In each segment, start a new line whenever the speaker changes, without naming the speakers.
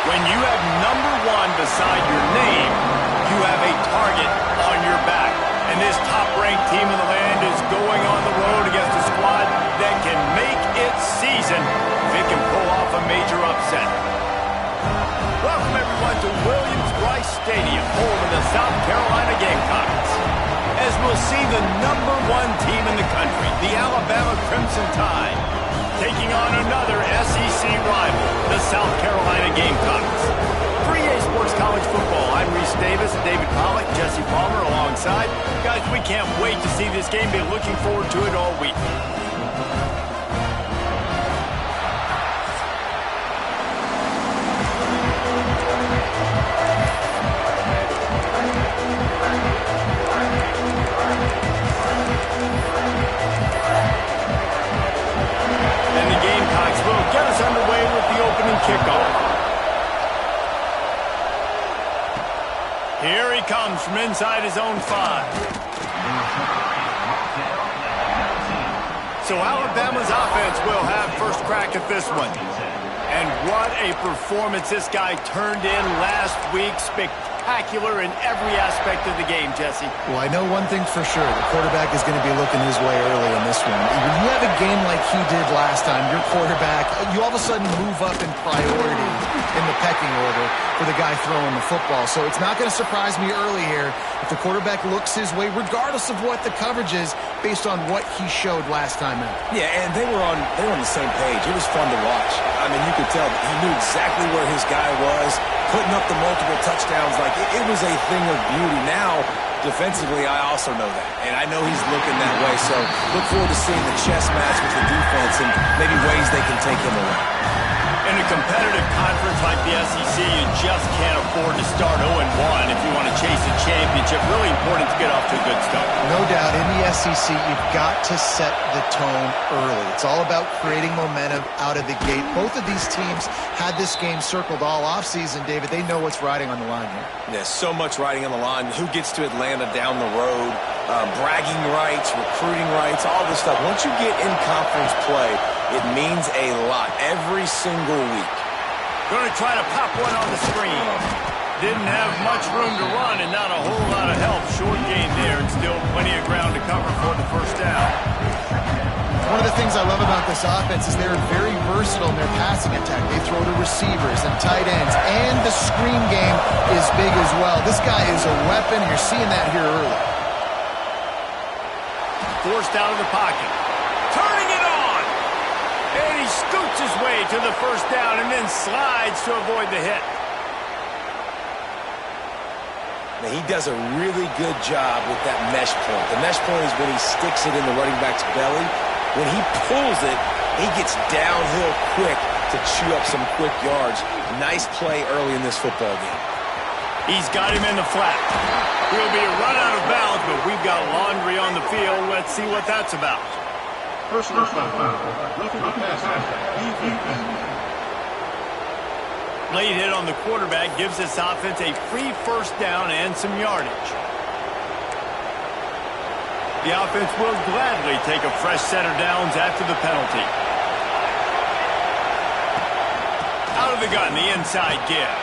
When you have number 1 beside your name, you have a target on your back. And this top-ranked team in the land is going on the road against a squad that can make its season if it can pull off a major upset. Welcome, everyone, to Williams-Brice Stadium, home of the South Carolina Gamecocks. As we'll see the number 1 team in the country, the Alabama Crimson Tide, taking on another SEC rival, the South Carolina Gamecocks. For EA Sports College Football, I'm Reese Davis, David Pollack, Jesse Palmer alongside. Guys, we can't wait to see this game. Been looking forward to it all week. And the Gamecocks will get us underway with the opening kickoff. Here he comes from inside his own 5. So Alabama's offense will have first crack at this one. And what a performance this guy turned in last week. Spectacular in every aspect of the game, Jesse.
Well, I know one thing for sure. The quarterback is going to be looking his way early in this one. When you have a game like he did last time, your quarterback, you all of a sudden move up in priority in the pecking order for the guy throwing the football. So it's not going to surprise me early here if the quarterback looks his way, regardless of what the coverage is, based on what he showed last time out.
Yeah, and they were on the same page. It was fun to watch. I mean, you could tell that he knew exactly where his guy was, putting up the multiple touchdowns. Like, it was a thing of beauty. Now, defensively, I also know that. And I know he's looking that way. So look forward to seeing the chess match with the defense and maybe ways they can take him away.
In a competitive conference like the SEC, you just can't afford to start 0-1 if you want to chase a championship. Really important to get off to a good start.
No doubt, in the SEC, you've got to set the tone early. It's all about creating momentum out of the gate. Both of these teams had this game circled all offseason, David. They know what's riding on the line here.
There's so much riding on the line. Who gets to Atlanta down the road? Bragging rights, recruiting rights, all this stuff. Once you get in conference play, it means a lot every single week.
Going to try to pop one on the screen. Didn't have much room to run and not a whole lot of help. Short gain there and still plenty of ground to cover for the first down.
One of the things I love about this offense is they're very versatile in their passing attack. They throw to receivers and tight ends, and the screen game is big as well. This guy is a weapon. You're seeing that here early.
Forced out of the pocket. Turning it on! And he scoots his way to the first down and then slides to avoid the hit.
Now, he does a really good job with that mesh point. The mesh point is when he sticks it in the running back's belly. When he pulls it, he gets downhill quick to chew up some quick yards. Nice play early in this football game.
He's got him in the flat. He'll be run out of bounds, but we've got laundry on the field. Let's see what that's about.
Personal foul.
Late hit on the quarterback gives this offense a free first down and some yardage. The offense will gladly take a fresh set of downs after the penalty. Out of the gun, the inside give.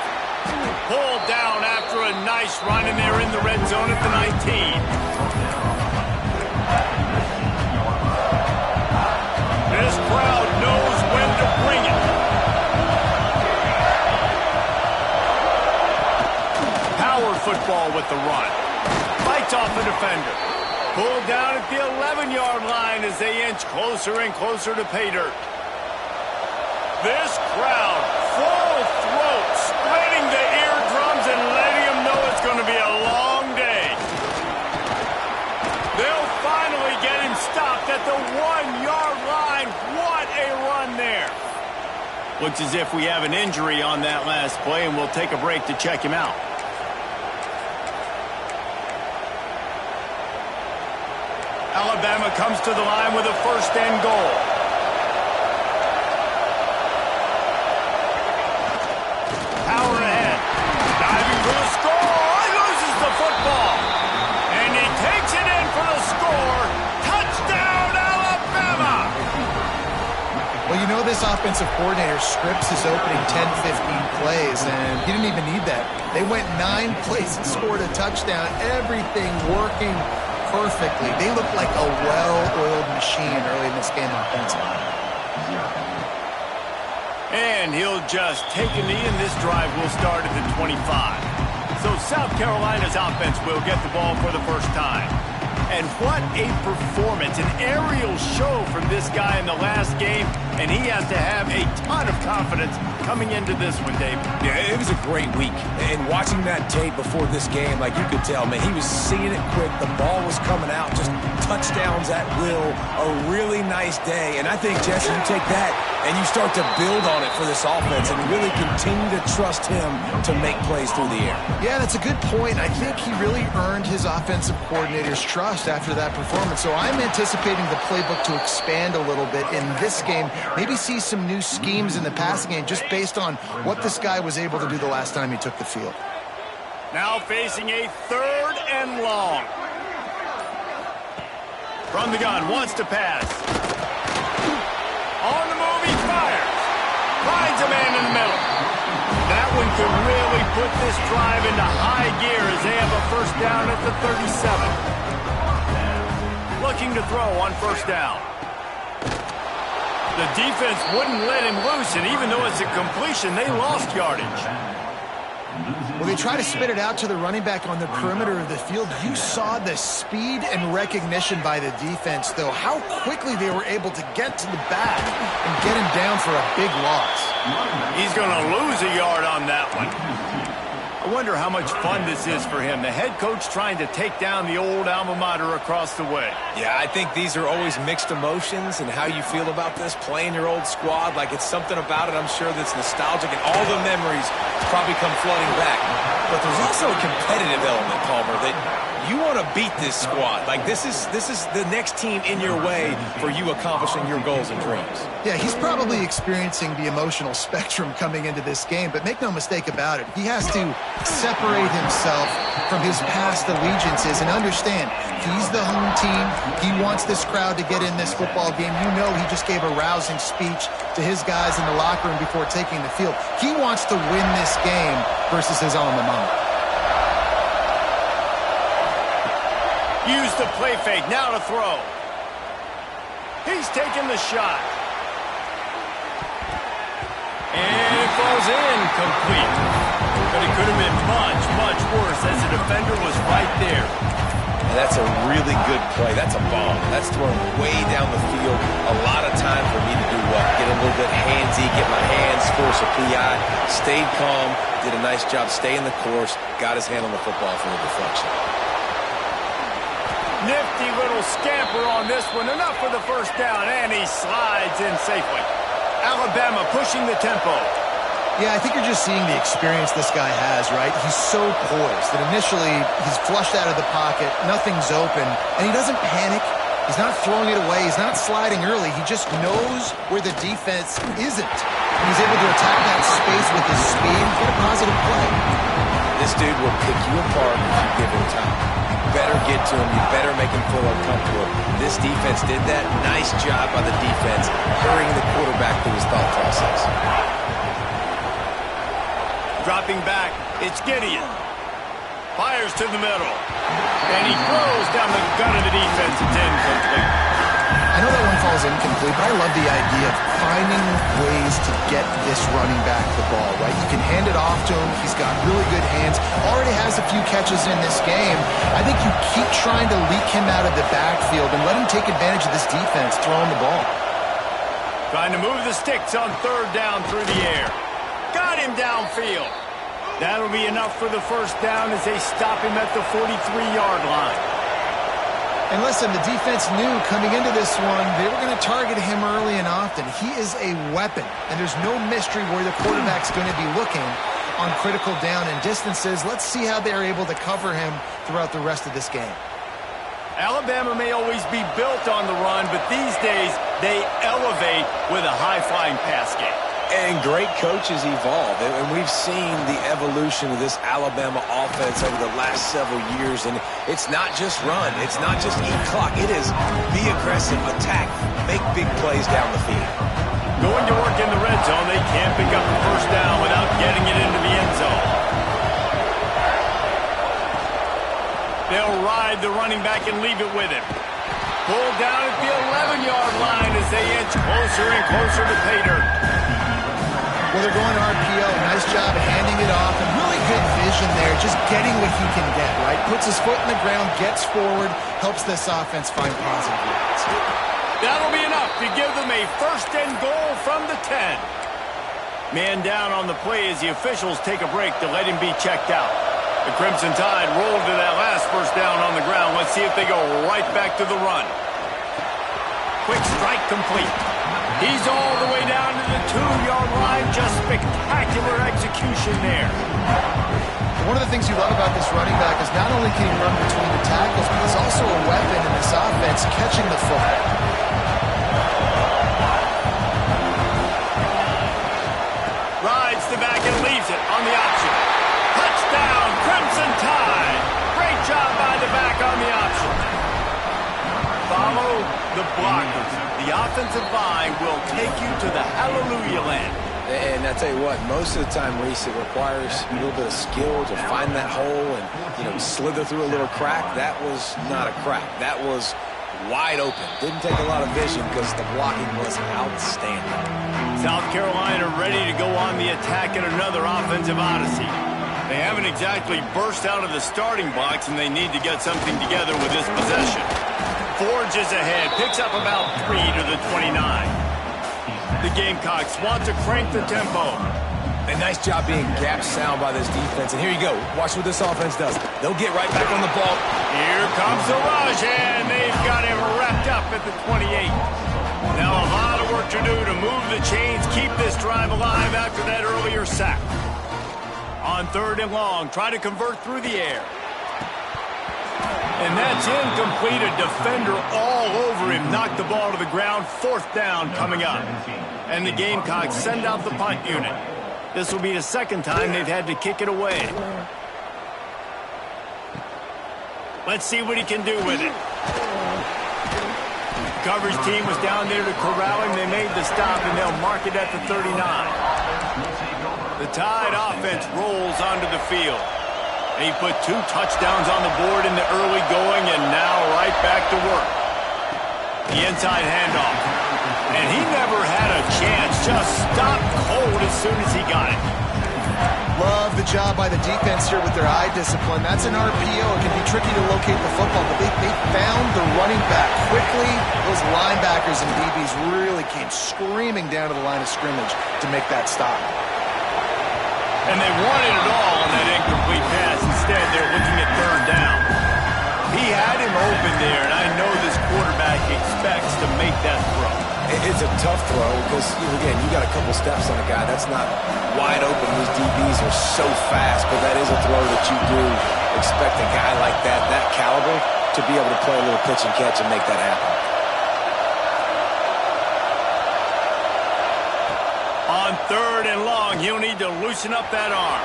Pulled down after a nice run, and they're in the red zone at the 19. This crowd knows when to bring it. Power football with the run. Fights off the defender. Pulled down at the 11-yard line as they inch closer and closer to pay dirt. This crowd, full throat, spreading the eardrums and letting them know it's going to be a long day. They'll finally get him stopped at the 1-yard line. What a run there. Looks as if we have an injury on that last play, and we'll take a break to check him out. Alabama comes to the line with a first and goal. Power ahead. Diving for the score. He loses the football. And he takes it in for the score. Touchdown, Alabama!
Well, you know this offensive coordinator scripts his opening 10, 15 plays, and he didn't even need that. They went 9 plays and scored a touchdown, everything working perfectly. They looked like a well-oiled machine early in this game offensively.
And he'll just take a knee, and this drive will start at the 25. So South Carolina's offense will get the ball for the first time. And what a performance, an aerial show from this guy in the last game, and he has to have a ton of confidence coming into this one, Dave.
Yeah, it was a great week. And watching that tape before this game, like you could tell, man, he was seeing it quick. The ball was coming out, just touchdowns at will. A really nice day. And I think, Jesse, you take that and you start to build on it for this offense and really continue to trust him to make plays through the air.
Yeah, that's a good point. I think he really earned his offensive coordinator's trust after that performance. So I'm anticipating the playbook to expand a little bit in this game. Maybe see some new schemes in the passing game just based on what this guy was able to do the last time he took the field.
Now facing a 3rd and long. From the gun, wants to pass. On the move, he fires. Finds a man in the middle. That one could really put this drive into high gear as they have a first down at the 37. Looking to throw on first down. The defense wouldn't let him loose, and even though it's a completion, they lost yardage.
Well, they try to spit it out to the running back on the perimeter of the field. You saw the speed and recognition by the defense, though, how quickly they were able to get to the back and get him down for a big loss.
He's going to lose a yard on that one. I wonder how much fun this is for him. The head coach trying to take down the old alma mater across the way.
Yeah, I think these are always mixed emotions and how you feel about this, playing your old squad. Like, it's something about it, I'm sure, that's nostalgic, and all the memories probably come flooding back. But there's also a competitive element, Palmer, that you want to beat this squad. Like, this is the next team in your way for you accomplishing your goals and dreams.
Yeah, he's probably experiencing the emotional spectrum coming into this game, but make no mistake about it. He has to separate himself from his past allegiances and understand he's the home team. He wants this crowd to get in this football game. You know he just gave a rousing speech to his guys in the locker room before taking the field. He wants to win this game versus his alma mater.
Use the play fake, now to throw. He's taking the shot. And it falls in, complete. But it could have been much, much worse as the defender was right there.
And that's a really good play. That's a bomb. That's thrown way down the field. A lot of time for me to do what? Get a little bit handsy, get my hands, force a PI. Stayed calm, did a nice job staying the course, got his hand on the football for the deflection.
Nifty little scamper on this one. Enough for the first down, and he slides in safely. Alabama pushing the tempo.
Yeah, I think you're just seeing the experience this guy has, right? He's so poised that initially he's flushed out of the pocket, nothing's open, and he doesn't panic. He's not throwing it away. He's not sliding early. He just knows where the defense isn't. And he's able to attack that space with his speed and get a positive play.
This dude will pick you apart if you give him time. You better get to him. You better make him feel uncomfortable. This defense did that. Nice job by the defense, hurrying the quarterback through his thought process.
Dropping back, it's Gideon. Fires to the middle. And he throws down the gun of the defense. It's incomplete.
I know that one falls incomplete, but I love the idea of finding ways to get this running back the ball, right? You can hand it off to him. He's got really good hands. Already has a few catches in this game. I think you keep trying to leak him out of the backfield and let him take advantage of this defense throwing the ball.
Trying to move the sticks on third down through the air. Got him downfield. That'll be enough for the first down as they stop him at the 43-yard line.
And listen, the defense knew coming into this one, they were going to target him early and often. He is a weapon, and there's no mystery where the quarterback's going to be looking on critical down and distances. Let's see how they're able to cover him throughout the rest of this game.
Alabama may always be built on the run, but these days they elevate with a high-flying pass game.
And great coaches evolve, and we've seen the evolution of this Alabama offense over the last several years, and it's not just run, it's not just eat clock, it is be aggressive, attack, make big plays down the field.
Going to work in the red zone. They can't pick up the first down without getting it into the end zone. They'll ride the running back and leave it with him. Pulled down at the 11-yard line as they inch closer and closer to pay dirt.
Well, they're going to RPO. Nice job handing it off. And really good vision there, just getting what he can get, right? Puts his foot in the ground, gets forward, helps this offense find positive yards.
That'll be enough to give them a first and goal from the 10. Man down on the play as the officials take a break to let him be checked out. The Crimson Tide rolled to that last first down on the ground. Let's see if they go right back to the run. Quick strike complete. He's all the way down to the 2-yard line. Just spectacular execution there.
One of the things you love about this running back is not only can he run between the tackles, but he's also a weapon in this offense catching the football.
Rides the back and leaves it on the option. Touchdown, Crimson Tide. Great job by the back on the option. Follow the blockers. The offensive line will take you to the hallelujah land.
And I tell you what, most of the time, Reese, it requires a little bit of skill to find that hole and, slither through a little crack. That was not a crack. That was wide open. Didn't take a lot of vision because the blocking was outstanding.
South Carolina ready to go on the attack in another offensive odyssey. They haven't exactly burst out of the starting blocks, and they need to get something together with this possession. Forges ahead, picks up about 3 to the 29. The Gamecocks want to crank the tempo.
A nice job being gap sound by this defense. And here you go. Watch what this offense does. They'll get right back on the ball.
Here comes the rush, and they've got him wrapped up at the 28. Now a lot of work to do to move the chains, keep this drive alive after that earlier sack. On 3rd and long, try to convert through the air. And that's incomplete. A defender all over him. Knocked the ball to the ground. 4th down coming up. And the Gamecocks send out the punt unit. This will be the 2nd time they've had to kick it away. Let's see what he can do with it. Coverage team was down there to corral him. They made the stop, and they'll mark it at the 39. The Tide offense rolls onto the field. He put 2 touchdowns on the board in the early going, and now right back to work. The inside handoff. And he never had a chance. Just stopped cold as soon as he got it.
Love the job by the defense here with their eye discipline. That's an RPO. It can be tricky to locate the football, but they found the running back quickly. Those linebackers and DBs really came screaming down to the line of scrimmage to make that stop.
And they wanted it all on that incomplete pass. Instead, they're looking at 3rd down. He had him open there, and I know this quarterback expects to make that throw.
It's a tough throw because, again, you got a couple steps on a guy. That's not wide open. These DBs are so fast, but that is a throw that you do expect a guy like that caliber, to be able to play a little pitch and catch and make that happen.
On 3rd and long, he'll need to loosen up that arm.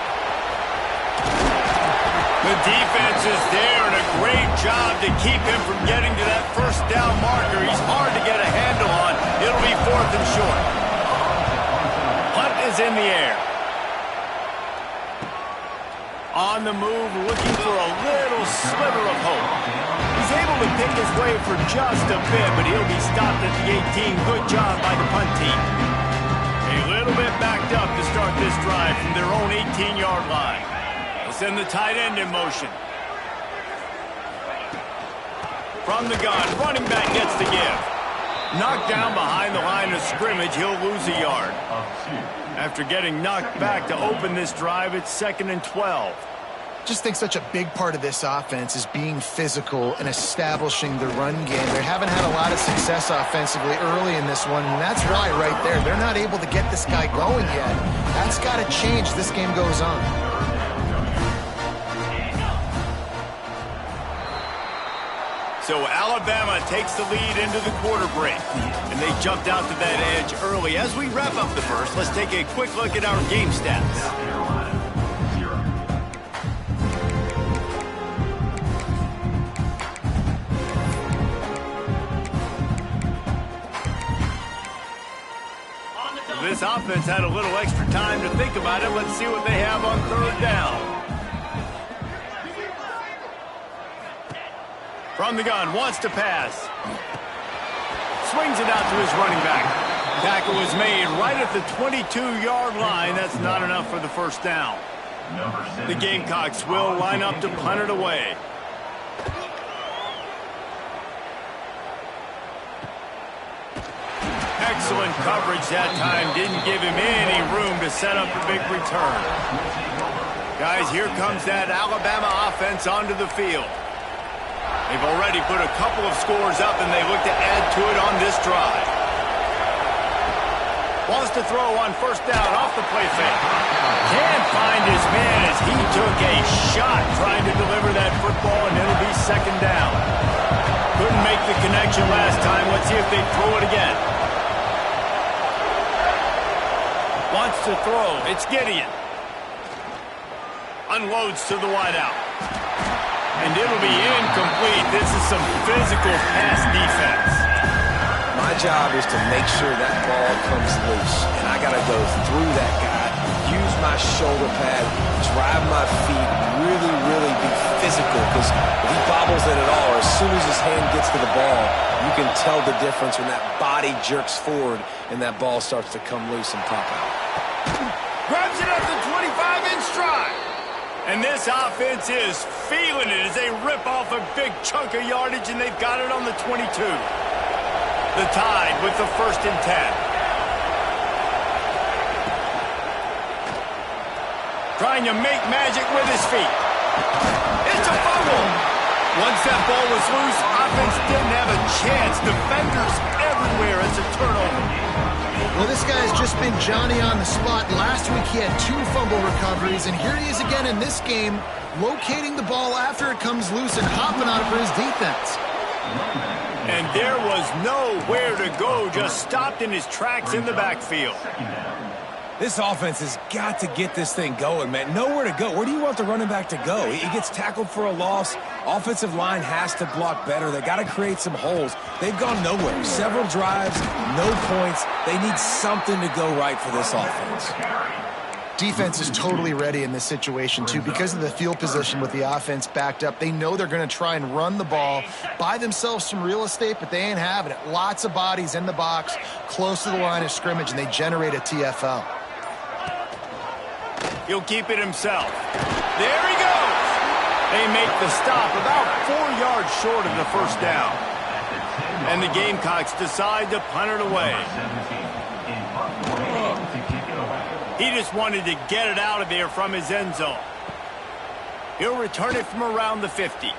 The defense is there, and a great job to keep him from getting to that first down marker. He's hard to get a handle on. It'll be 4th and short. Punt is in the air. On the move, looking for a little sliver of hope. He's able to pick his way for just a bit, but he'll be stopped at the 18. Good job by the punt team. A little bit backed up to start this drive from their own 18-yard line. They'll send the tight end in motion. From the gun, running back gets the give. Knocked down behind the line of scrimmage, he'll lose a yard. After getting knocked back to open this drive, it's 2nd and 12.
Just think such a big part of this offense is being physical and establishing the run game. They haven't had a lot of success offensively early in this one, and that's why right there, they're not able to get this guy going yet. That's got to change as this game goes on.
So Alabama takes the lead into the quarter break, and they jumped out to that edge early. As we wrap up the first, let's take a quick look at our game stats. this offense had a little extra time to think about it. Let's see what they have on third down. From the gun, wants to pass. Swings it out to his running back. Tackle was made right at the 22-yard line. That's not enough for the first down. The Gamecocks will line up to punt it away. Excellent coverage that time. Didn't give him any room to set up a big return. Guys, here comes that Alabama offense onto the field. They've already put a couple of scores up, and they look to add to it on this drive. Wants to throw on first down off the play fake. Can't find his man as he took a shot trying to deliver that football, and it'll be second down. Couldn't make the connection last time. Let's see if they throw it again. Wants to throw. It's Gideon. Unloads to the wideout. And it'll be incomplete. This is some physical pass defense.
My job is to make sure that ball comes loose. And I got to go through that guy, use my shoulder pad, drive my feet, really be physical. Because if he bobbles it at all, or as soon as his hand gets to the ball, you can tell the difference when that body jerks forward and that ball starts to come loose and pop out.
Grabs it up the 25 in stride. And this offense is feeling it as they rip off a big chunk of yardage, and they've got it on the 22. The Tide with the 1st and 10. Trying to make magic with his feet. It's a fumble. Once that ball was loose, offense didn't have a chance. Defenders everywhere. It's a turnover.
Well, this guy's just been Johnny on the spot. Last week he had 2 fumble recoveries, and here he is again in this game, locating the ball after it comes loose and hopping on it for his defense.
And there was nowhere to go, just stopped in his tracks in the backfield.
This offense has got to get this thing going, man. Nowhere to go. Where do you want the running back to go? He gets tackled for a loss. Offensive line has to block better. They got to create some holes. They've gone nowhere. Several drives, no points. They need something to go right for this offense.
Defense is totally ready in this situation, too. Because of the field position with the offense backed up, they know they're going to try and run the ball, buy themselves some real estate, but they ain't having it. Lots of bodies in the box, close to the line of scrimmage, and they generate a TFL.
He'll keep it himself. There he goes. They make the stop about 4 yards short of the first down. And the Gamecocks decide to punt it away. He just wanted to get it out of there from his end zone. He'll return it from around the 50.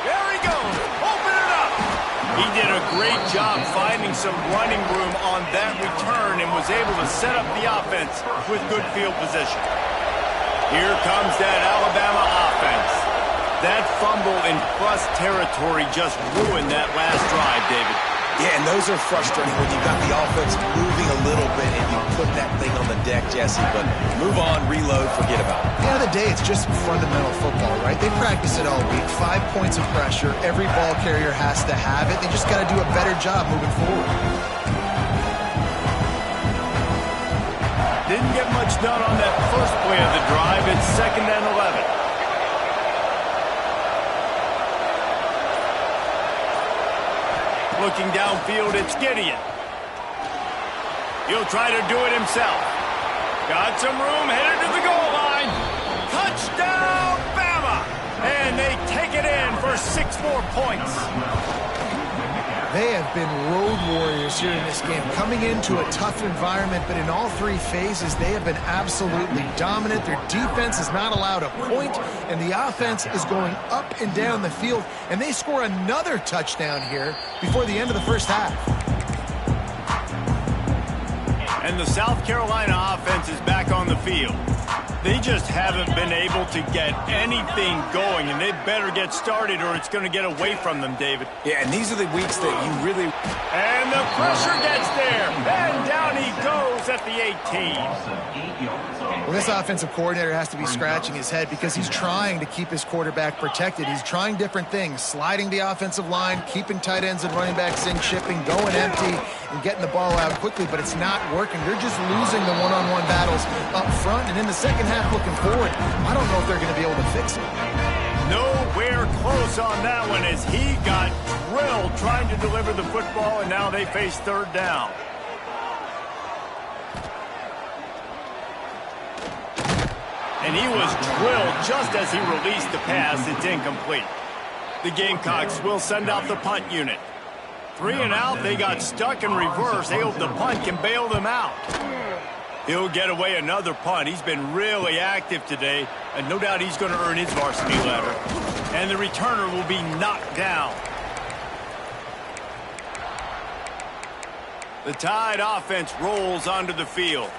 There he goes. Open it up. He did a great job finding some running room on that return and was able to set up the offense with good field position. Here comes that Alabama offense. That fumble in plus territory just ruined that last drive, David.
Yeah, and those are frustrating when you've got the offense moving a little bit and you put that thing on the deck, Jesse. But move on, reload, forget about it.
At the end of the day, it's just fundamental football, right? They practice it all week. 5 points of pressure. Every ball carrier has to have it. They just got to do a better job moving forward.
Didn't get much done on that first play of the drive. It's 2nd and 11. Looking downfield, it's Gideon. He'll try to do it himself. Got some room, headed to the goal line. Touchdown, Bama! And they take it in for 6 more points.
They have been road warriors here in this game, coming into a tough environment, but in all 3 phases, they have been absolutely dominant. Their defense is not allowed a point, and the offense is going up and down the field, and they score another touchdown here before the end of the first half.
And the South Carolina offense is back on the field. They just haven't been able to get anything going, and they better get started or it's going to get away from them, David.
Yeah, and these are the weeks that you really...
And the pressure gets there, and down he goes at the 18.
Well, this offensive coordinator has to be scratching his head because he's trying to keep his quarterback protected. He's trying different things, sliding the offensive line, keeping tight ends and running backs in, chipping, going empty, and getting the ball out quickly, but it's not working. They're just losing the one-on-one battles up front, and in the second half looking forward, I don't know if they're going to be able to fix it.
Nowhere close on that one as he got drilled trying to deliver the football, and now they face third down. And he was drilled just as he released the pass. It's incomplete. The Gamecocks will send out the punt unit. 3 and out. They got stuck in reverse. They hope the punt can bail them out. He'll get away another punt. He's been really active today, and no doubt he's going to earn his varsity letter. And the returner will be knocked down. The Tide offense rolls onto the field.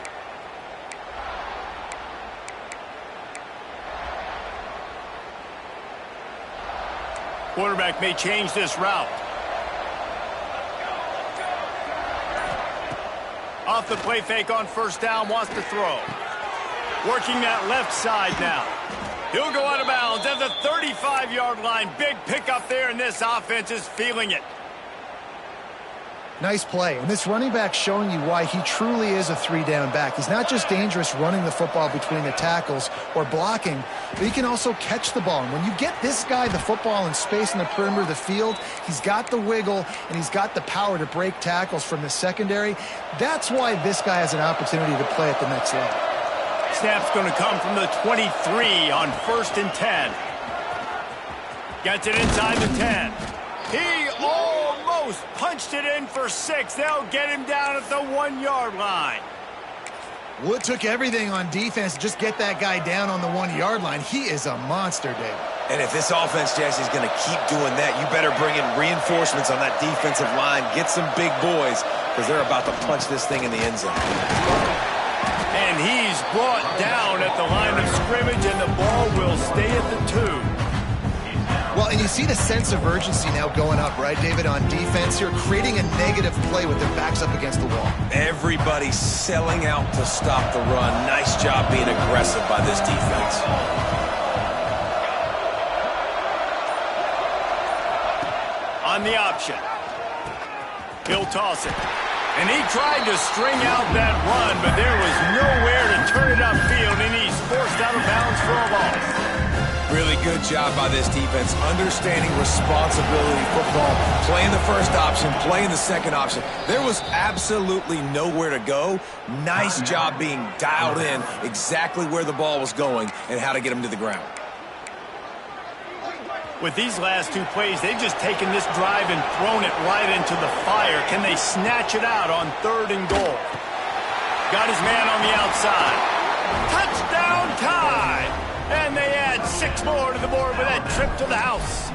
Quarterback may change this route. Off the play fake on first down, wants to throw. Working that left side now. He'll go out of bounds at the 35-yard line. Big pickup there, and this offense is feeling it.
Nice play. And this running back showing you why he truly is a three-down back. He's not just dangerous running the football between the tackles or blocking, but he can also catch the ball. And when you get this guy the football in space in the perimeter of the field, he's got the wiggle and he's got the power to break tackles from the secondary. That's why this guy has an opportunity to play at the next level.
Snap's going to come from the 23 on 1st and 10. Gets it inside the 10. He almost punched it in for 6. They'll get him down at the 1-yard line.
Wood took everything on defense to just get that guy down on the 1-yard line. He is a monster, Dave.
And if this offense, Jesse, is going to keep doing that, you better bring in reinforcements on that defensive line. Get some big boys because they're about to punch this thing in the end zone.
And he's brought down at the line of scrimmage, and the ball will stay at the 2.
Well, and you see the sense of urgency now going up, right, David, on defense here, creating a negative play with their backs up against the wall.
Everybody's selling out to stop the run. Nice job being aggressive by this defense.
On the option. He'll toss it. And he tried to string out that run, but there was nowhere to turn it upfield, and he's forced out of bounds for a loss.
Really good job by this defense, understanding responsibility football, playing the first option, playing the second option. There was absolutely nowhere to go. Nice job being dialed in exactly where the ball was going and how to get him to the ground.
With these last 2 plays, they've just taken this drive and thrown it right into the fire. Can they snatch it out on 3rd and goal? Got his man on the outside. Touchdown Tide! And they add 6 more to the board with that trip to the house.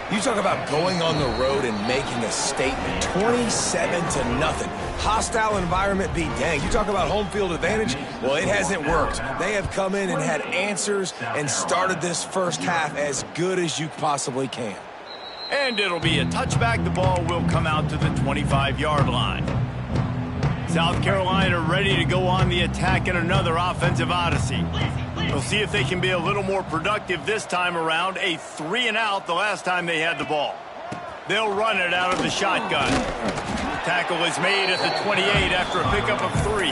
You talk about going on the road and making a statement. 27-0. Hostile environment be dang. You talk about home field advantage. Well, it hasn't worked. They have come in and had answers and started this first half as good as you possibly can.
And it'll be a touchback. The ball will come out to the 25-yard line. South Carolina ready to go on the attack in another offensive odyssey. We'll see if they can be a little more productive this time around. A 3 and out the last time they had the ball. They'll run it out of the shotgun. Tackle is made at the 28 after a pickup of 3.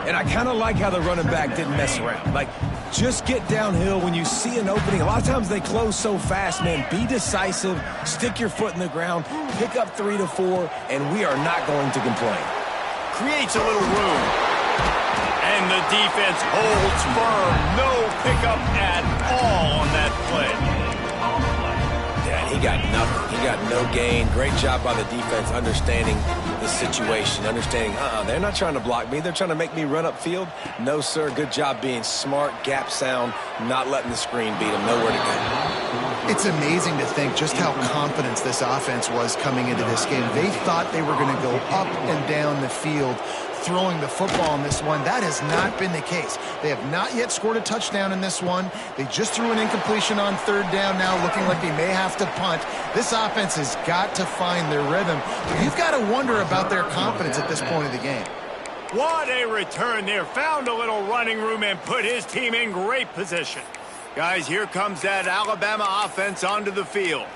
And I kind of like how the running back didn't mess around. Like, just get downhill when you see an opening. A lot of times they close so fast, man. Be decisive, stick your foot in the ground, pick up 3 to 4, and we are not going to complain.
Creates a little room. And the defense holds firm. No pickup at all on that play.
Yeah, he got nothing. He got no gain. Great job by the defense understanding the situation, understanding, they're not trying to block me. They're trying to make me run upfield. No, sir. Good job being smart, gap sound, not letting the screen beat him. Nowhere to go.
It's amazing to think just how confident this offense was coming into this game. They thought they were going to go up and down the field throwing the football in this one. That has not been the case. They have not yet scored a touchdown in this one. They just threw an incompletion on 3rd down now, looking like they may have to punt. This offense has got to find their rhythm. You've got to wonder about their confidence at this point of the game.
What a return there. Found a little running room and put his team in great position. Guys, here comes that Alabama offense onto the field.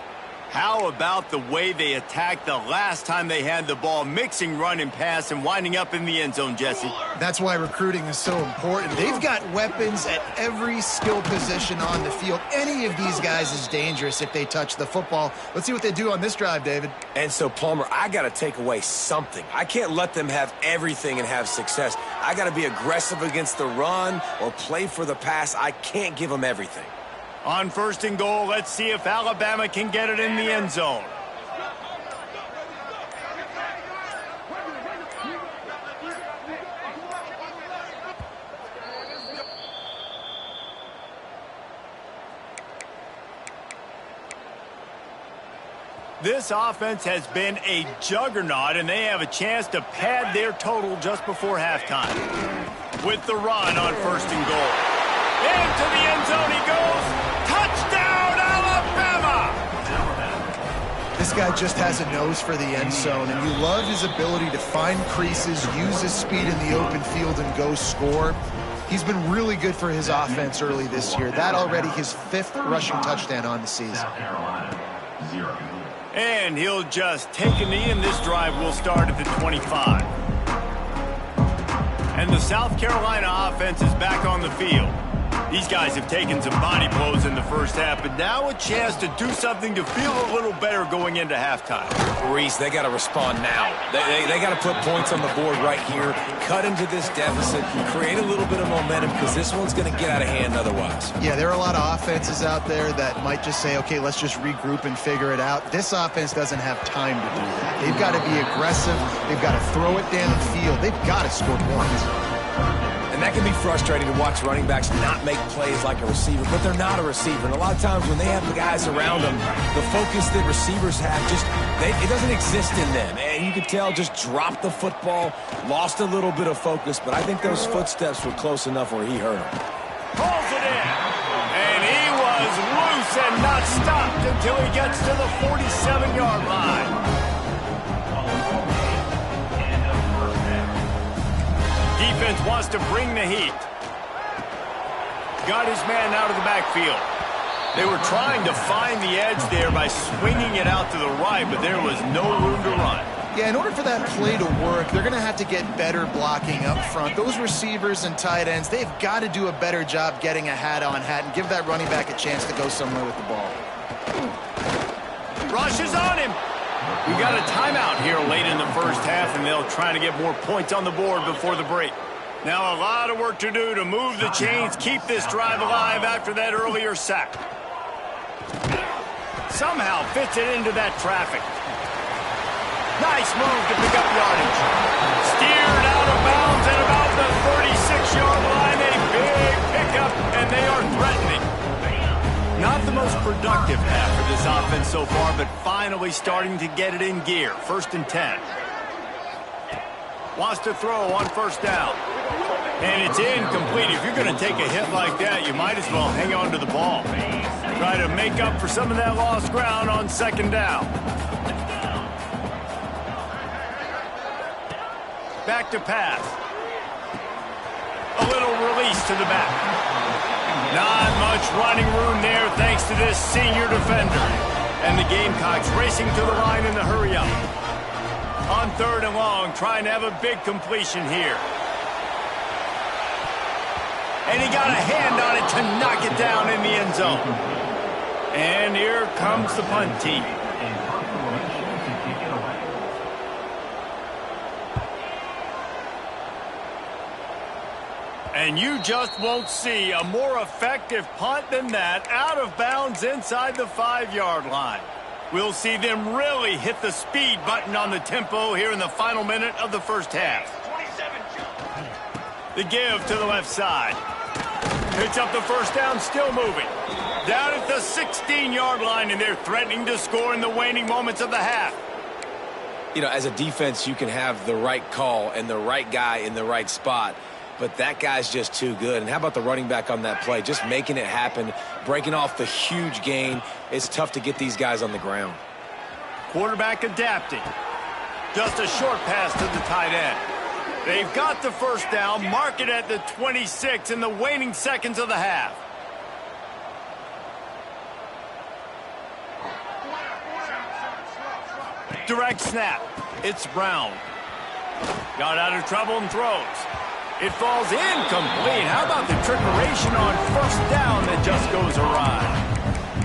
How about the way they attacked the last time they had the ball, mixing run and pass and winding up in the end zone, Jesse?
That's why recruiting is so important. They've got weapons at every skill position on the field. Any of these guys is dangerous if they touch the football. Let's see what they do on this drive, David.
And so, Palmer, I got to take away something. I can't let them have everything and have success. I got to be aggressive against the run or play for the pass. I can't give them everything.
On 1st and goal, let's see if Alabama can get it in the end zone. This offense has been a juggernaut, and they have a chance to pad their total just before halftime. With the run on 1st and goal. Into the end zone he goes. Touchdown, Alabama!
This guy just has a nose for the end zone, and you love his ability to find creases, use his speed in the open field, and go score. He's been really good for his offense early this year. That already his 5th rushing touchdown on the season.
And he'll just take a knee, and this drive will start at the 25. And the South Carolina offense is back on the field. These guys have taken some body blows in the first half, but now a chance to do something to feel a little better going into halftime.
Reese, they got to respond now. They got to put points on the board right here, cut into this deficit, create a little bit of momentum, because this one's going to get out of hand otherwise.
Yeah, there are a lot of offenses out there that might just say, okay, let's just regroup and figure it out. This offense doesn't have time to do that. They've got to be aggressive. They've got to throw it downfield. They've got to score points.
And that can be frustrating to watch running backs not make plays like a receiver, but they're not a receiver. And a lot of times when they have the guys around them, the focus that receivers have it doesn't exist in them. And you could tell just dropped the football, lost a little bit of focus, but I think those footsteps were close enough where he heard them.
Pulls it in. And he was loose and not stopped until he gets to the 47-yard line. Defense wants to bring the heat. Got his man out of the backfield. They were trying to find the edge there by swinging it out to the right, but there was no room to run.
Yeah, in order for that play to work, they're going to have to get better blocking up front. Those receivers and tight ends, they've got to do a better job getting a hat-on-hat and give that running back a chance to go somewhere with the ball.
Rush is on him. We got a timeout here late in the first half, and they'll try to get more points on the board before the break. Now a lot of work to do to move the chains, keep this drive alive after that earlier sack. Somehow fits it into that traffic. Nice move to pick up yardage. Steered out of bounds at about the 36-yard line. A big pickup, and they are threatening. Not the most productive half for this offense so far, but finally starting to get it in gear. 1st and 10. Wants to throw on 1st down. And it's incomplete. If you're going to take a hit like that, you might as well hang on to the ball. Try to make up for some of that lost ground on 2nd down. Back to pass. A little release to the back. Not much running room there thanks to this senior defender. And the Gamecocks racing to the line in the hurry-up. On 3rd and long, trying to have a big completion here. And he got a hand on it to knock it down in the end zone. And here comes the punt team. And you just won't see a more effective punt than that, out of bounds inside the 5-yard line. We'll see them really hit the speed button on the tempo here in the final minute of the first half. The give to the left side. Picks up the 1st down, still moving. Down at the 16-yard line, and they're threatening to score in the waning moments of the half.
You know, as a defense, you can have the right call and the right guy in the right spot. But that guy's just too good. And how about the running back on that play? Just making it happen, breaking off the huge gain. It's tough to get these guys on the ground.
Quarterback adapting. Just a short pass to the tight end. They've got the first down, mark it at the 26 in the waning seconds of the half. Direct snap. It's Brown. Got out of trouble and throws. It falls incomplete. How about the trickeration on first down that just goes awry?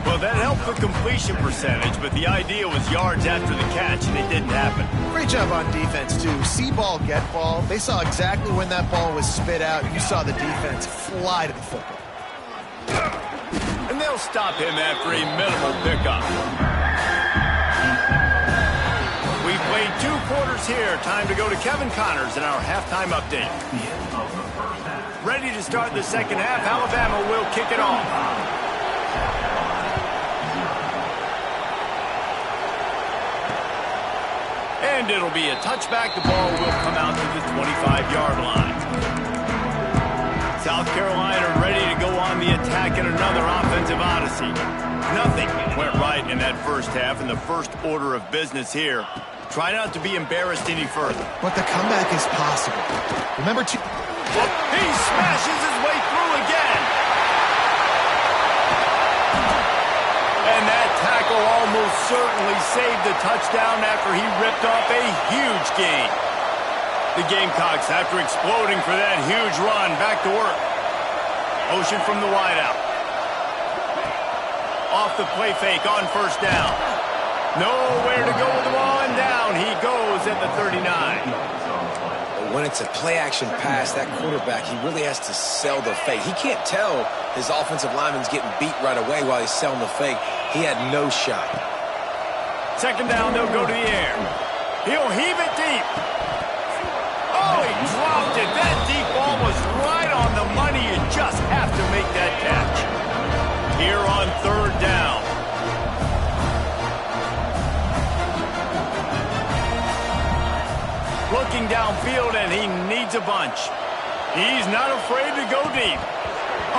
Well, that helped the completion percentage, but the idea was yards after the catch, and it didn't happen.
Great job on defense, too. See ball, get ball. They saw exactly when that ball was spit out. You saw the defense fly to the football.
And they'll stop him after a minimal pickup. We've played 2 quarters here. Time to go to Kevin Connors in our halftime update. Ready to start the second half. Alabama will kick it off. And it'll be a touchback. The ball will come out to the 25-yard line. South Carolina ready to go on the attack in another offensive odyssey. Nothing went right in that first half, and the first order of business here. Try not to be embarrassed any further.
But the comeback is possible. Remember to...
He smashes his way through again. And that tackle almost certainly saved the touchdown after he ripped off a huge gain. The Gamecocks, after exploding for that huge run, back to work. Motion from the wideout. Off the play fake on first down. Nowhere to go with the ball, and down he goes at the 39.
When it's a play-action pass, that quarterback, he really has to sell the fake. He can't tell his offensive lineman's getting beat right away while he's selling the fake. He had no shot.
Second down, they'll go to the air. He'll heave it deep. Oh, he dropped it. That deep ball was right on the money. You just have to make that catch. Here on third down. Looking downfield, and he needs a bunch. He's not afraid to go deep.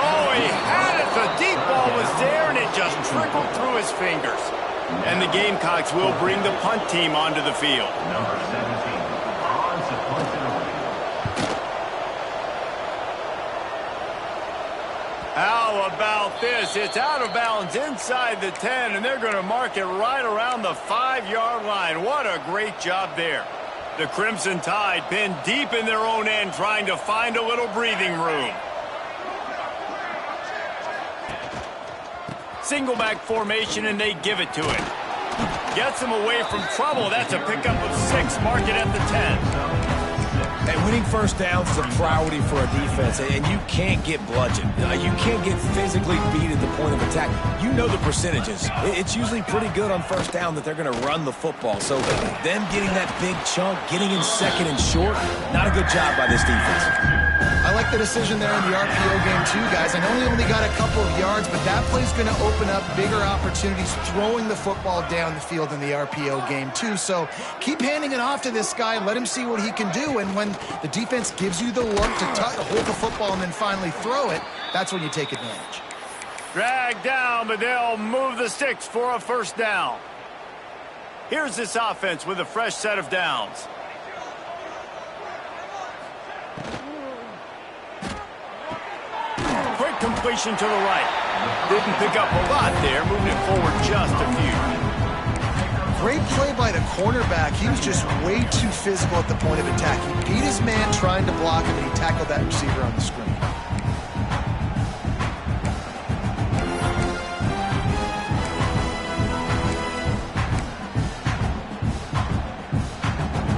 Oh, he had it. The deep ball was there, and it just trickled through his fingers. And the Gamecocks will bring the punt team onto the field.
Number 17, odds of punting away.
How about this? It's out of bounds inside the 10, and they're going to mark it right around the 5-yard line. What a great job there. The Crimson Tide pinned deep in their own end, trying to find a little breathing room. Single back formation, and they give it to it. Gets him away from trouble. That's a pickup of 6. Mark it at the 10.
And winning first downs is a priority for a defense, and you can't get bludgeoned. You can't get physically beat at the point of attack. You know the percentages. It's usually pretty good on first down that they're going to run the football. So them getting that big chunk, getting in second and short, not a good job by this defense.
I like the decision there in the RPO game too, guys. I know he only got a couple of yards, but that play's going to open up bigger opportunities throwing the football down the field in the RPO game too. So keep handing it off to this guy and let him see what he can do. And when the defense gives you the look to hold the football and then finally throw it, that's when you take advantage.
Dragged down, but they'll move the sticks for a first down. Here's this offense with a fresh set of downs. Quick completion to the right. Didn't pick up a lot there, moving it forward just a few.
Great play by the cornerback. He was just way too physical at the point of attack. He beat his man trying to block him, and he tackled that receiver on the screen.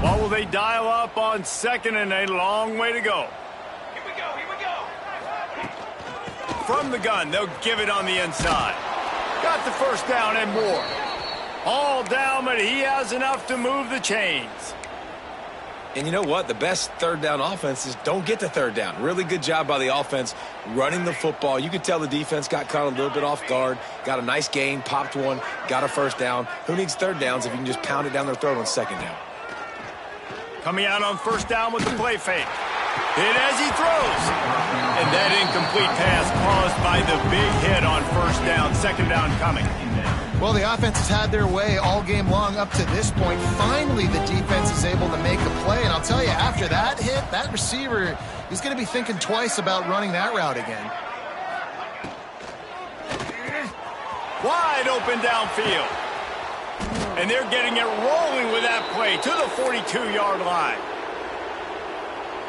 What will they dial up on second and a long way to go? From the gun, they'll give it on the inside. Got the first down and more. All down, but he has enough to move the chains.
And you know what? The best third down offenses don't get to third down. Really good job by the offense running the football. You could tell the defense got caught a little bit off guard, got a nice gain, popped one, got a first down. Who needs third downs if you can just pound it down their throat on second down?
Coming out on first down with the play fake. Hit as he throws. And that incomplete pass caused by the big hit on first down, second down coming.
Well, the offense has had their way all game long up to this point. Finally, the defense is able to make a play. And I'll tell you, after that hit, that receiver, he's going to be thinking twice about running that route again.
Wide open downfield. And they're getting it rolling with that play to the 42-yard line.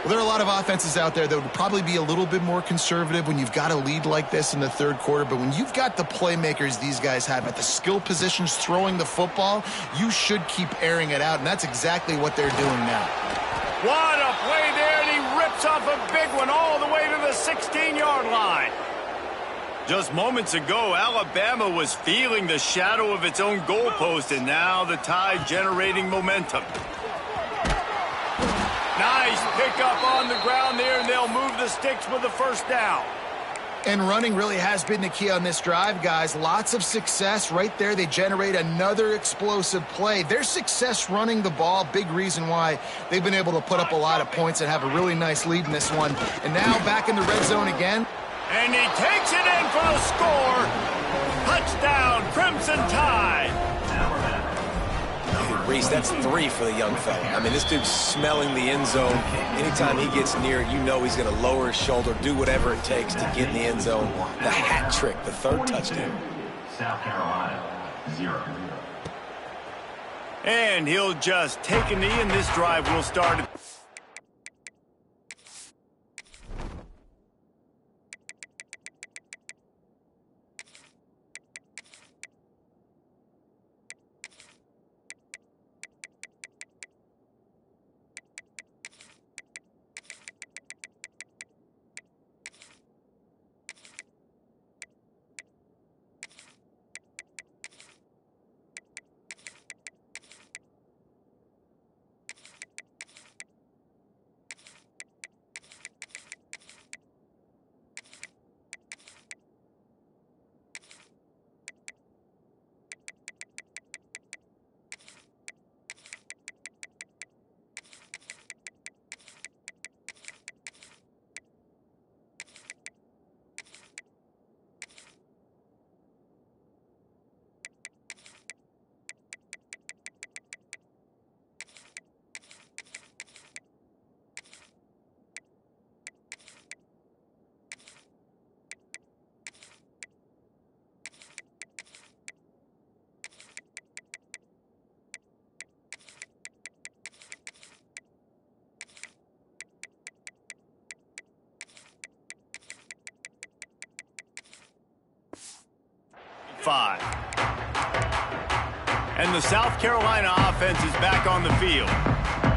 Well, there are a lot of offenses out there that would probably be a little bit more conservative when you've got a lead like this in the third quarter. But when you've got the playmakers these guys have at the skill positions throwing the football, you should keep airing it out. And that's exactly what they're doing now.
What a play there, and he rips off a big one all the way to the 16-yard line. Just moments ago, Alabama was feeling the shadow of its own goalpost, and now the Tide generating momentum. Nice pickup on the ground there, and they'll move the sticks with the first down.
And running really has been the key on this drive, guys. Lots of success right there. They generate another explosive play. Their success running the ball, big reason why they've been able to put up a lot of points and have a really nice lead in this one. And now back in the red zone again.
And he takes it in for the score. Touchdown, Crimson Tide.
Reese, that's 3 for the young fella. I mean, this dude's smelling the end zone. Anytime he gets near it, you know he's going to lower his shoulder, do whatever it takes to get in the end zone. The hat trick, the 3rd touchdown.
South Carolina, 0.
And he'll just take a knee, and this drive will start. And the South Carolina offense is back on the field.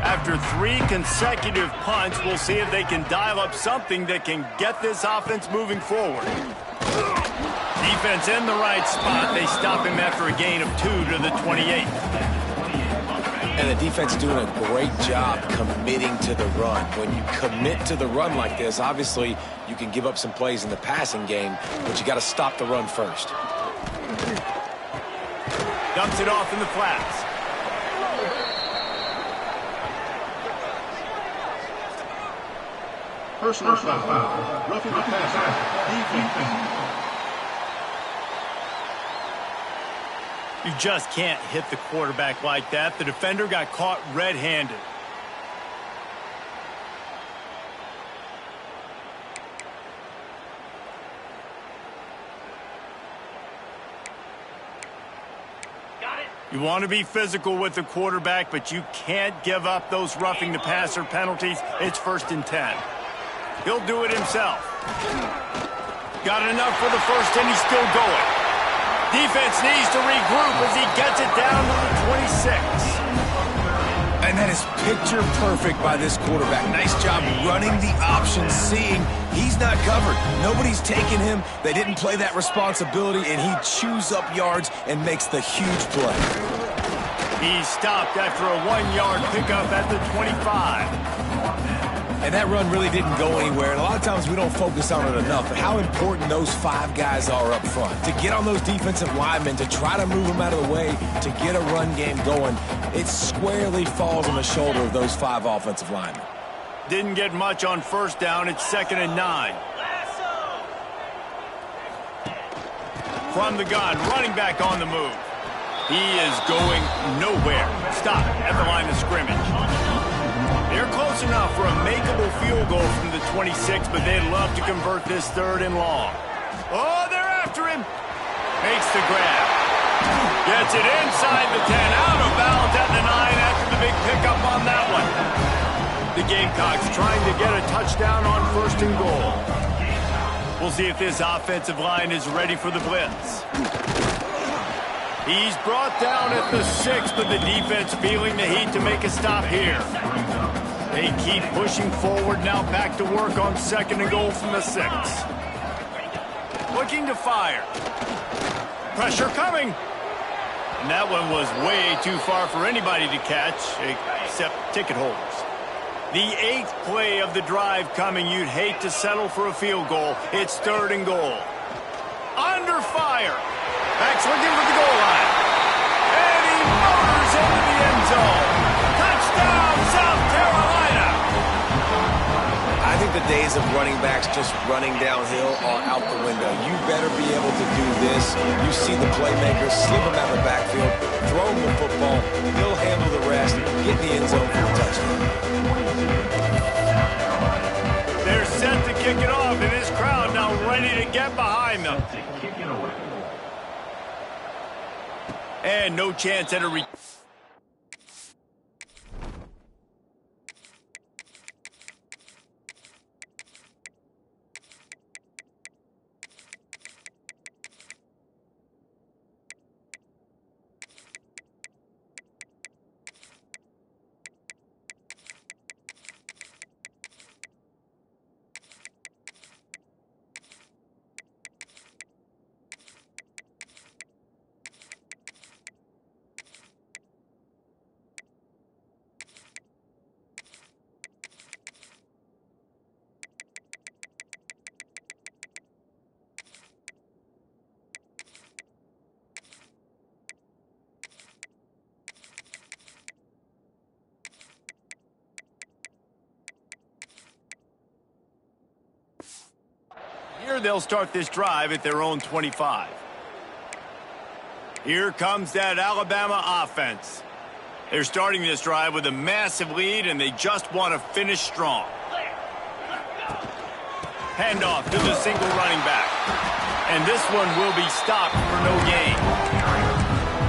After 3 consecutive punts, we'll see if they can dial up something that can get this offense moving forward. Defense in the right spot. They stop him after a gain of 2 to the 28.
And the defense doing a great job committing to the run. When you commit to the run like this, obviously you can give up some plays in the passing game, but you got to stop the run first.
Dumps it off in the flats.
Personal foul. Roughing the passer.
You just can't hit the quarterback like that. The defender got caught red-handed. You want to be physical with the quarterback, but you can't give up those roughing the passer penalties. It's 1st and 10. He'll do it himself. Got enough for the first, and he's still going. Defense needs to regroup as he gets it down to the 26.
And that is picture perfect by this quarterback. Nice job running the option, seeing he's not covered. Nobody's taking him. They didn't play that responsibility, and he chews up yards and makes the huge play.
He's stopped after a 1-yard pickup at the 25.
And that run really didn't go anywhere. And a lot of times we don't focus on it enough, but how important those 5 guys are up front. To get on those defensive linemen, to try to move them out of the way, to get a run game going, it squarely falls on the shoulder of those 5 offensive linemen.
Didn't get much on first down. It's 2nd and 9. from the gun, running back on the move. He is going nowhere. Stop at the line of scrimmage. They're close enough for a makeable field goal from the 26, but they'd love to convert this 3rd and long. Oh, they're after him. Makes the grab. Gets it inside the 10, out of bounds at the 9 after the big pickup on that one. The Gamecocks trying to get a touchdown on 1st and goal. We'll see if this offensive line is ready for the blitz. He's brought down at the 6, but the defense feeling the heat to make a stop here. They keep pushing forward, now back to work on 2nd and goal from the 6. Looking to fire. Pressure coming. And that one was way too far for anybody to catch, except ticket holders. The 8th play of the drive coming. You'd hate to settle for a field goal. It's 3rd and goal. Under fire. Backs looking for the goal line. And he motors into the end zone. Touchdown, South Carolina.
I think the days of running backs just running downhill are out the window. You better be able to do this. You see the playmakers, slip him out of the backfield, throw him the football, he'll handle the rest, get in the end zone for a touchdown.
They're set to kick it off, and this crowd now ready to get behind them. And no chance at a Here they'll start this drive at their own 25. Here comes that Alabama offense. They're starting this drive with a massive lead, and they just want to finish strong. Handoff to the single running back. And this one will be stopped for no gain.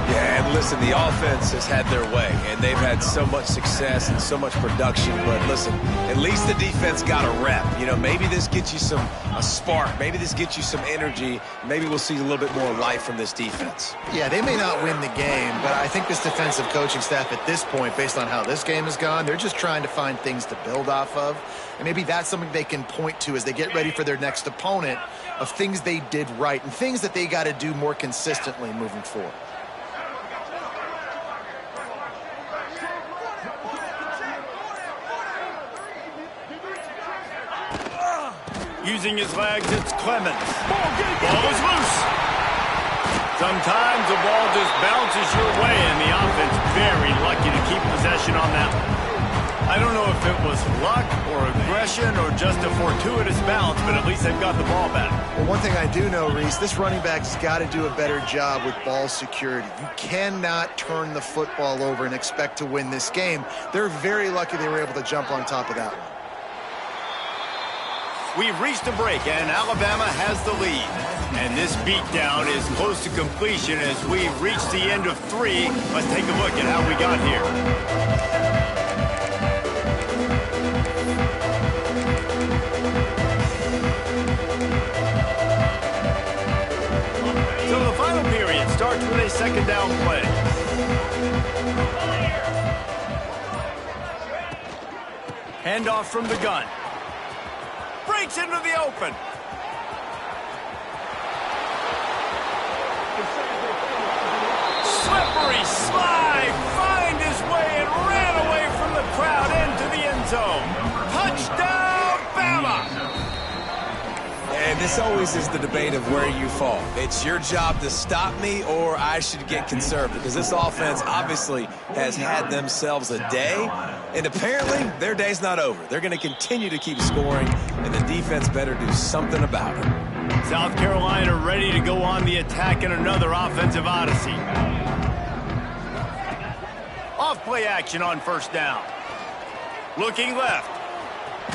Yeah, and listen, the offense has had their way, and they've had so much success and so much production. But listen, at least the defense got a rep. You know, maybe this gets you a spark. Maybe this gets you some energy. Maybe we'll see a little bit more life from this defense.
Yeah, they may not win the game, but I think this defensive coaching staff at this point, based on how this game has gone, they're just trying to find things to build off of. And maybe that's something they can point to as they get ready for their next opponent, of things they did right and things that they got to do more consistently moving forward.
Using his legs, it's Clemens. Ball is loose. Sometimes the ball just bounces your way, and the offense very lucky to keep possession on that one. I don't know if it was luck or aggression or just a fortuitous bounce, but at least they've got the ball back.
Well, one thing I do know, Reese, this running back's got to do a better job with ball security. You cannot turn the football over and expect to win this game. They're very lucky they were able to jump on top of that one.
We've reached a break, and Alabama has the lead. And this beatdown is close to completion as we've reached the end of 3. Let's take a look at how we got here. So the final period starts with a second down play. Handoff from the gun. Breaks into the open. Slippery slide, find his way and ran away from the crowd into the end zone. Touchdown, Bama!
And this always is the debate of where you fall. It's your job to stop me, or I should get conservative, because this offense obviously has had themselves a day. And apparently, their day's not over. They're going to continue to keep scoring, and the defense better do something about it.
South Carolina ready to go on the attack in another offensive odyssey. Off-play action on first down. Looking left.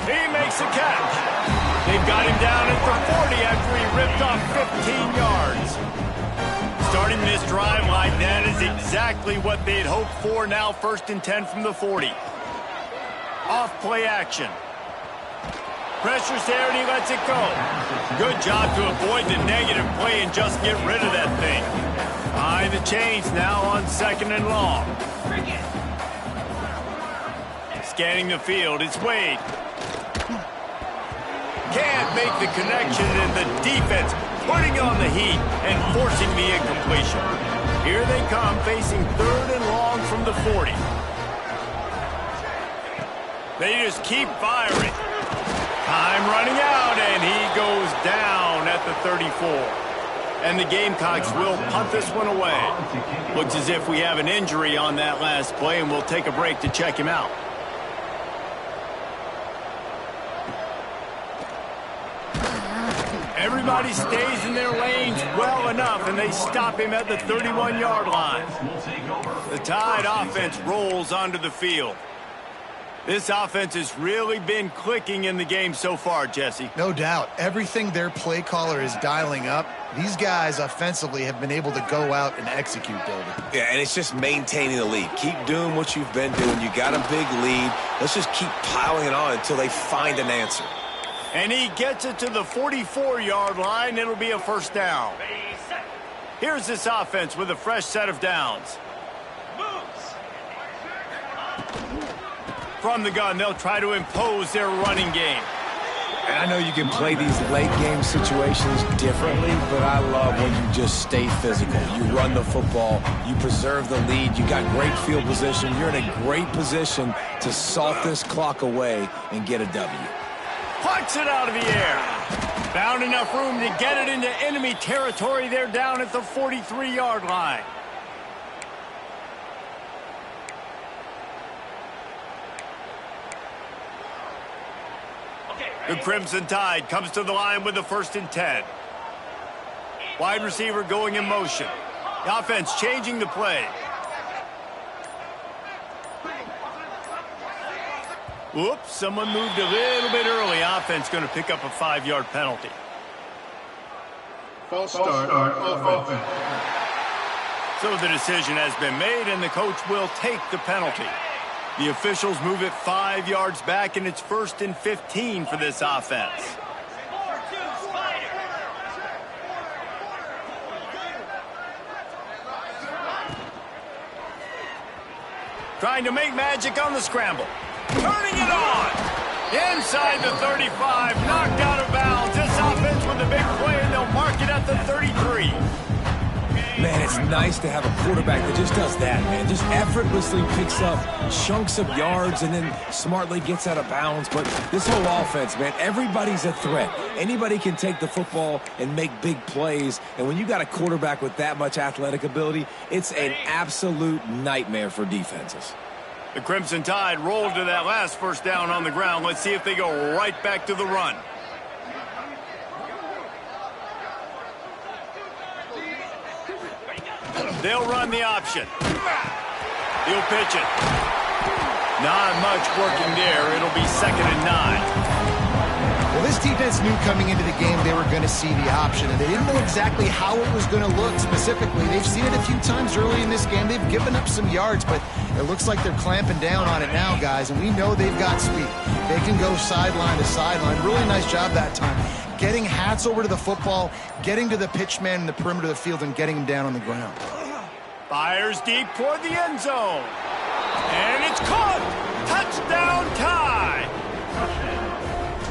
He makes a catch. They've got him down at the 40 after he ripped off 15 yards. Starting this drive like that is exactly what they'd hoped for. Now 1st and 10 from the 40. Off-play action. Pressure's there and he lets it go. Good job to avoid the negative play and just get rid of that thing. Behind the chains now on 2nd and long. Scanning the field, it's Wade. Can't make the connection, and the defense putting on the heat and forcing the incompletion. Here they come, facing 3rd and long from the 40. They just keep firing. Time running out, and he goes down at the 34. And the Gamecocks will punt this one away. Looks as if we have an injury on that last play, and we'll take a break to check him out. Everybody stays in their lanes well enough, and they stop him at the 31-yard line. The Tide offense rolls onto the field. This offense has really been clicking in the game so far, Jesse.
No doubt. Everything their play caller is dialing up, these guys offensively have been able to go out and execute, David.
Yeah, and it's just maintaining the lead. Keep doing what you've been doing. You got a big lead. Let's just keep piling it on until they find an answer.
And he gets it to the 44-yard line. It'll be a 1st down. Here's this offense with a fresh set of downs. From the gun, they'll try to impose their running game.
And I know you can play these late-game situations differently, but I love when you just stay physical. You run the football. You preserve the lead. You got great field position. You're in a great position to salt this clock away and get a W.
Puts it out of the air. Found enough room to get it into enemy territory. They're down at the 43-yard line. The Crimson Tide comes to the line with the 1st and 10. Wide receiver going in motion. The offense changing the play. Whoops, someone moved a little bit early. Offense going to pick up a 5-yard penalty.
False start on offense.
So the decision has been made, and the coach will take the penalty. The officials move it 5 yards back, and it's 1st and 15 for this offense. Trying to make magic on the scramble. Turning it on. Inside the 35, knocked out of bounds. This offense with a big play, and they'll mark it at the 33.
Man, it's nice to have a quarterback that just does that, man. Just effortlessly picks up chunks of yards and then smartly gets out of bounds. But this whole offense, man, everybody's a threat. Anybody can take the football and make big plays. And when you got a quarterback with that much athletic ability, it's an absolute nightmare for defenses.
The Crimson Tide rolled to that last 1st down on the ground. Let's see if they go right back to the run. They'll run the option. He'll pitch it. Not much working there. It'll be 2nd and 9.
Well, this defense knew coming into the game they were going to see the option, and they didn't know exactly how it was going to look specifically. They've seen it a few times early in this game. They've given up some yards, but it looks like they're clamping down on it now, guys, and we know they've got speed. They can go sideline to sideline. Really nice job that time. Getting Hats over to the football, getting to the pitch man in the perimeter of the field, and getting him down on the ground.
Fires deep toward the end zone. And it's caught. Touchdown Tide.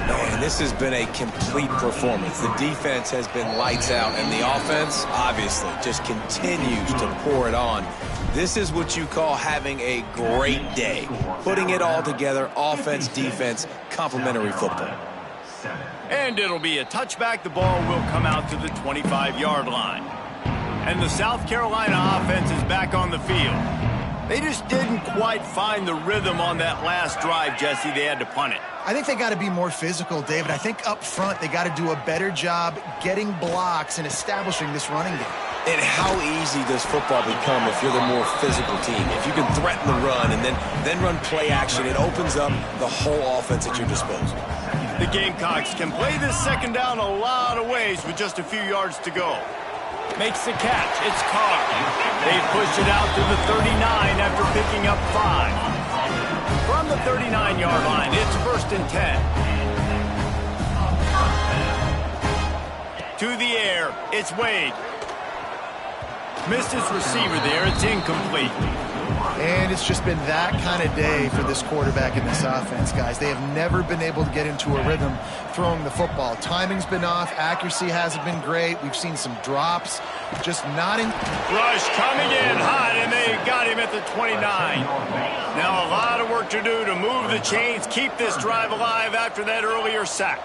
Man, this has been a complete performance. The defense has been lights out, and the offense, obviously, just continues to pour it on. This is what you call having a great day. Putting it all together, offense, defense, complementary football.
And it'll be a touchback. The ball will come out to the 25-yard line. And the South Carolina offense is back on the field. They just didn't quite find the rhythm on that last drive, Jesse. They had to punt it.
I think they got to be more physical, David. I think up front they got to do a better job getting blocks and establishing this running game.
And how easy does football become if you're the more physical team? If you can threaten the run and then run play action, it opens up the whole offense at your disposal.
The Gamecocks can play this second down a lot of ways with just a few yards to go. Makes the catch. It's Carr. They push it out to the 39 after picking up 5. From the 39-yard line, it's 1st and 10. To the air, it's Wade. Missed his receiver there. It's incomplete.
And it's just been that kind of day for this quarterback in this offense, guys. They have never been able to get into a rhythm throwing the football. Timing's been off. Accuracy hasn't been great. We've seen some drops. Just not in.
Rush coming in hot, and they got him at the 29. Now a lot of work to do to move the chains, keep this drive alive after that earlier sack.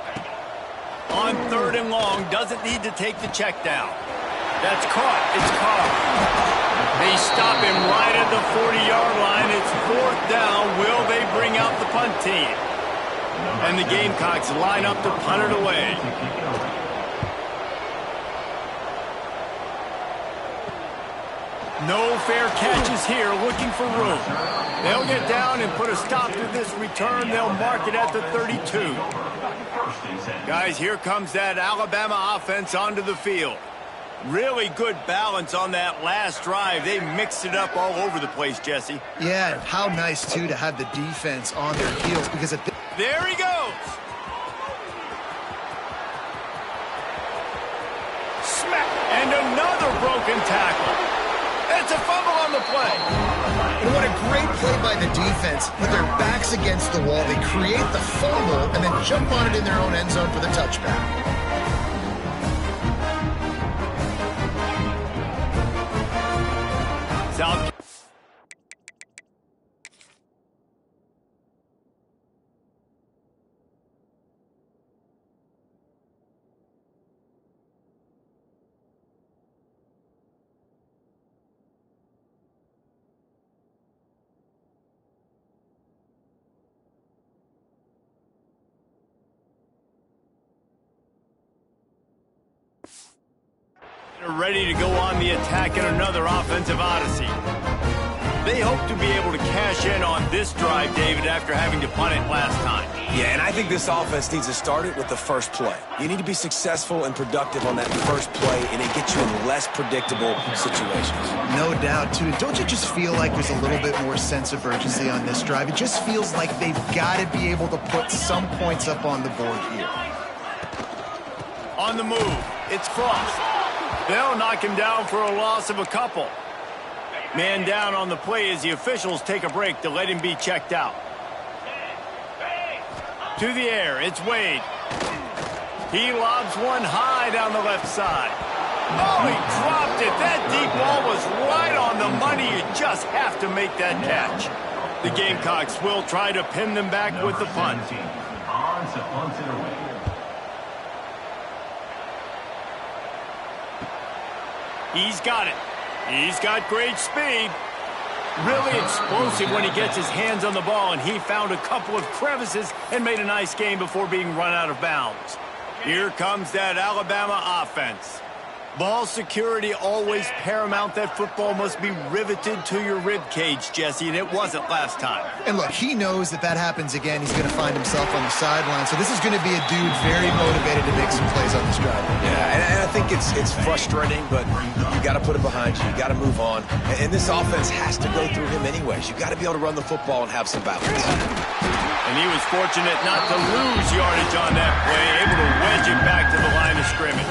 On 3rd and long, doesn't need to take the check down. That's caught. It's Carr. They stop him right at the 40-yard line. It's 4th down. Will they bring out the punt team? And the Gamecocks line up to punt it away. No fair catches here, looking for room. They'll get down and put a stop to this return. They'll mark it at the 32. Guys, here comes that Alabama offense onto the field. Really good balance on that last drive. They mixed it up all over the place, Jesse.
Yeah, how nice, too, to have the defense on their heels because at
there he goes. Smack. And another broken tackle. It's a fumble on the play.
And what a great play by the defense. With their backs against the wall, they create the fumble and then jump on it in their own end zone for the touchback.
South. Ready to go on the attack in another offensive odyssey. They hope to be able to cash in on this drive, David, after having to punt it last time.
Yeah, and I think this offense needs to start it with the first play. You need to be successful and productive on that first play, and it gets you in less predictable situations.
No doubt, too. Don't you just feel like there's a little bit more sense of urgency on this drive? It just feels like they've got to be able to put some points up on the board here.
On the move, it's Frost. They'll knock him down for a loss of a couple. Man down on the play as the officials take a break to let him be checked out. To the air, it's Wade. He lobs one high down the left side. Oh, he dropped it. That deep ball was right on the money. You just have to make that catch. The Gamecocks will try to pin them back with the punt. He's got it. He's got great speed. Really explosive when he gets his hands on the ball, and he found a couple of crevices and made a nice game before being run out of bounds. Here comes that Alabama offense. Ball security always paramount. That football must be riveted to your rib cage, Jesse, and it wasn't last time.
And look, he knows that that happens again. He's going to find himself on the sideline. So this is going to be a dude very motivated to make some plays on this drive.
Yeah, and I think it's frustrating, but you got to put it behind you. You got to move on. And this offense has to go through him anyways. You got to be able to run the football and have some balance.
And he was fortunate not to lose yardage on that play, able to wedge it back to the line of scrimmage.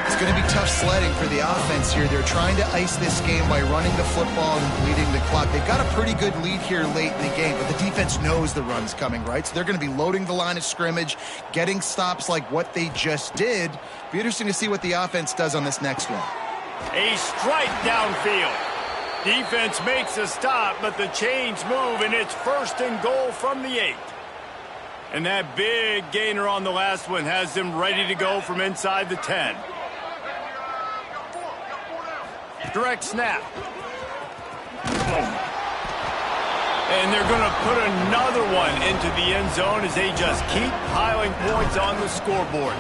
It's going to be tough sledding for the offense here. They're trying to ice this game by running the football and bleeding the clock. They've got a pretty good lead here late in the game, but the defense knows the run's coming, right? So they're going to be loading the line of scrimmage, getting stops like what they just did. Be interesting to see what the offense does on this next one.
A strike downfield. Defense makes a stop, but the chains move, and it's 1st and goal from the 8. And that big gainer on the last one has them ready to go from inside the 10. Direct snap. And they're going to put another one into the end zone as they just keep piling points on the scoreboard.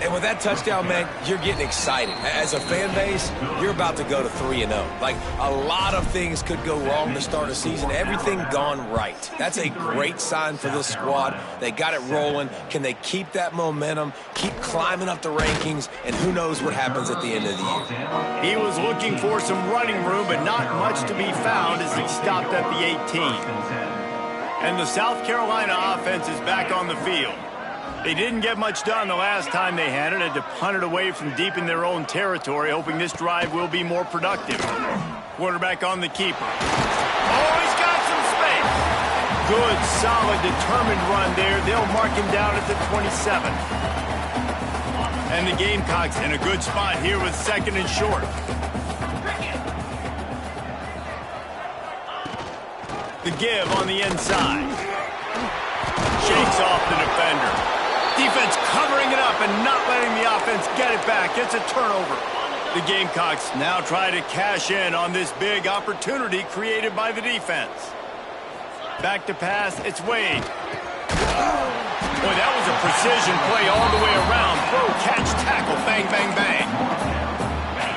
And with that touchdown, man, you're getting excited. As a fan base, you're about to go to 3-0. Like, a lot of things could go wrong to start a season. Everything gone right. That's a great sign for this squad. They got it rolling. Can they keep that momentum, keep climbing up the rankings, and who knows what happens at the end of the year.
He was looking for some running room, but not much to be found as he stopped at the 18. And the South Carolina offense is back on the field. They didn't get much done the last time they had it. Had to punt it away from deep in their own territory, hoping this drive will be more productive. Quarterback on the keeper. Oh, he's got some space. Good, solid, determined run there. They'll mark him down at the 27. And the Gamecocks in a good spot here with 2nd and short. The give on the inside. Shakes off the defender. Defense covering it up and not letting the offense get it back. It's a turnover. The Gamecocks now try to cash in on this big opportunity created by the defense. Back to pass. It's Wade. Boy, that was a precision play all the way around. Throw, catch, tackle, bang, bang, bang.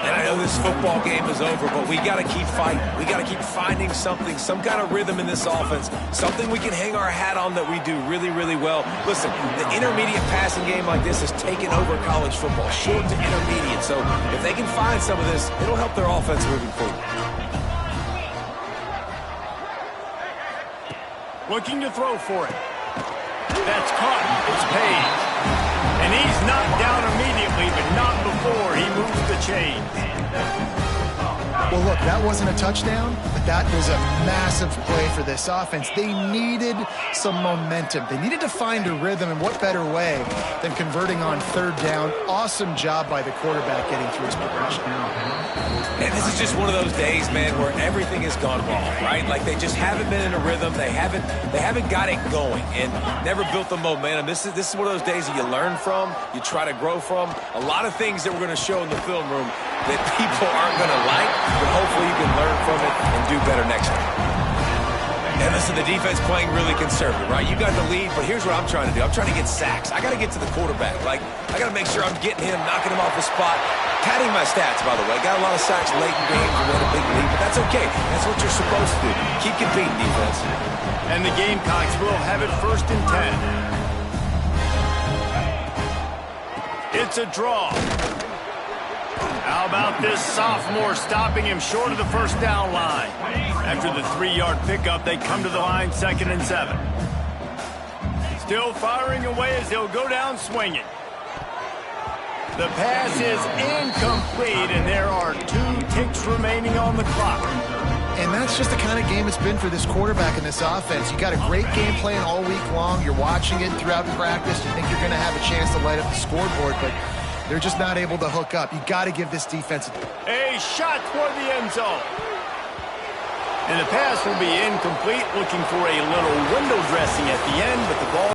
And I know this football game is over, but we got to keep fighting. We got to keep finding something, some kind of rhythm in this offense, something we can hang our hat on that we do really, really well. Listen, the intermediate passing game like this has taken over college football, short to intermediate. So if they can find some of this, it'll help their offense moving forward.
Looking to throw for it. That's caught. It's Page. And he's knocked down immediately, but not before he moves the chains.
Well, look, that wasn't a touchdown, but that was a massive play for this offense. They needed some momentum. They needed to find a rhythm, and what better way than converting on 3rd down. Awesome job by the quarterback getting through his progression.
And this is just one of those days, man, where everything has gone wrong, right? Like they just haven't been in a rhythm. They haven't got it going and never built the momentum. This is one of those days that you learn from, you try to grow from. A lot of things that we're going to show in the film room that people aren't going to like, but hopefully you can learn from it and do better next time. And listen, the defense playing really conservative, right? You got the lead, but here's what I'm trying to do. I'm trying to get sacks. I got to get to the quarterback. Like, I got to make sure I'm getting him, knocking him off the spot. Padding my stats, by the way. Got a lot of sacks late in games and won a big lead, but that's okay. That's what you're supposed to do. Keep competing, defense.
And the Gamecocks will have it 1st and 10. It's a draw. How about this sophomore stopping him short of the 1st down line? After the 3-yard pickup, they come to the line 2nd and 7. Still firing away as he'll go down swinging. The pass is incomplete, and there are 2 ticks remaining on the clock.
And that's just the kind of game it's been for this quarterback in this offense. You got a great game plan all week long. You're watching it throughout practice. You think you're going to have a chance to light up the scoreboard, but they're just not able to hook up. You got to give this defense
a shot toward the end zone. And the pass will be incomplete, looking for a little window dressing at the end, but the ball